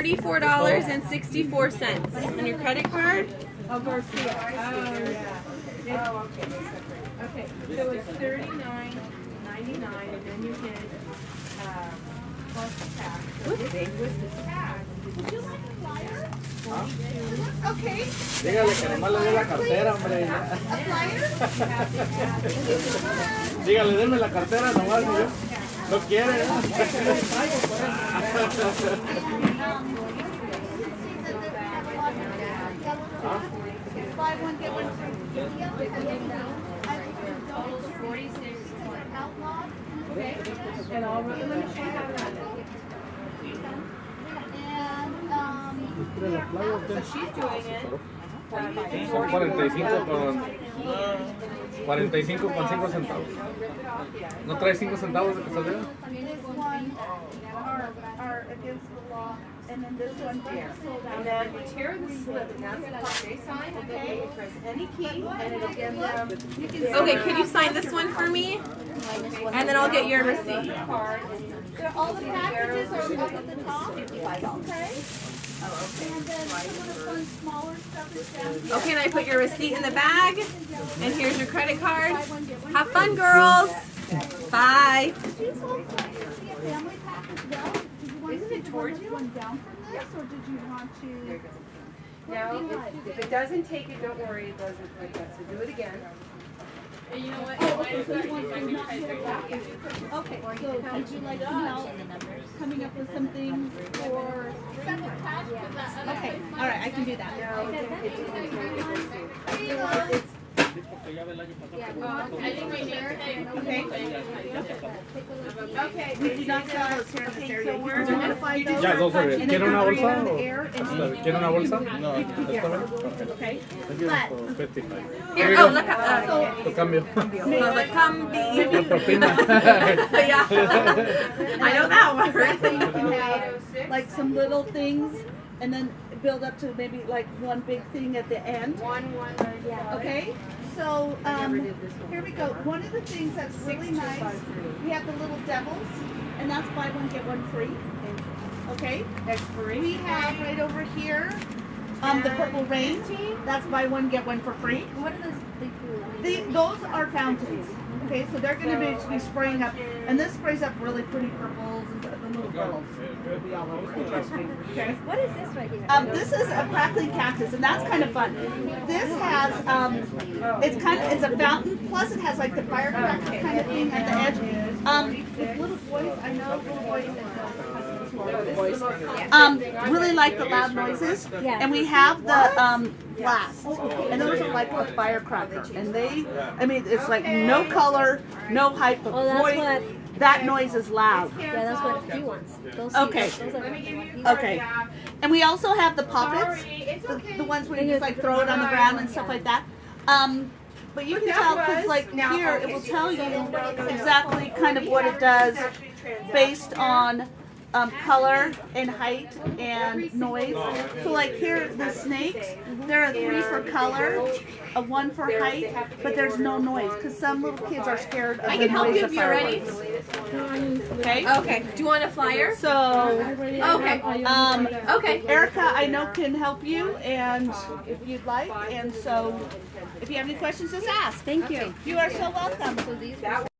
$34.64. And your credit card? Oh, Garcia. Oh, okay. Okay, so it's $39.99, and then you get plus tax. With the tax. Would you like a flyer? Okay. Dígale que nomás le dé la cartera, hombre. A flyer? Dígale, denme la cartera nomás, yo. No quiere. Buy one, get one free. Okay. And I'll let me show you how to run it. So she's doing it. Son 45 con 5 centavos. ¿No trae 5 centavos de casualidad? This one are against the law, and then this one here. And then you tear the slip, and that's the part they sign, okay? You press any key, and it'll give them. Okay, can you sign this one for me? And then I'll get your receipt. All the packages are up at the top. Okay. And then some of the fun, smaller stuff is down here. Okay, and I put your receipt in the bag. And here's your credit card. Have fun, girls. Bye. Did you also see a family pack as well? Did you want to take one down from this, or did you want to? No, if it doesn't take it, don't worry, it doesn't like that. So do it again. You know what? Okay, so would you like some help coming up with some things for? Okay, all right, I can do that. Okay, we do not sell those here in this area. You can modify those. Ya, dos And ¿Quiere una bolsa? ¿Quiere una bolsa? No. Okay. But, 55. Here, oh, look at Tu cambio. I was like, come be. La propina. Yeah. I know that one. you can have like some little things, and then build up to maybe like one big thing at the end. Okay, so here we go. One of the things that's really nice, we have the little devils, and that's buy one get one free. Okay, we have right over here the purple rain. That's buy one get one for free. What are those big Those are fountains. Okay, so they're going to be spraying up, and this sprays up really pretty purples and the little girls will be all over. Okay. What is this right here? This is a crackling cactus, and that's kind of fun. This has it's a fountain, plus it has like the firecracker kind of thing at the edge. With little boys, I know little boys really like the loud noises, and we have the blast, and those are like a firecracker, and I mean, it's like no color, no height, but boy, that noise is loud. Yeah, that's what he wants. Okay. Okay. And we also have the poppets, the ones where you just like throw it on the ground and stuff like that. But you can tell, because like here, it will tell you exactly kind of what it does based on color and height and noise. So like here, the snakes, there are 3 for color, a 1 for height, but there's no noise because some little kids are scared of the noise of fireworks. Okay. Okay. Do you want a flyer? So, Okay. Okay. Erica, I know can help you, and if you'd like, and so if you have any questions, just ask. Thank you. You are so welcome.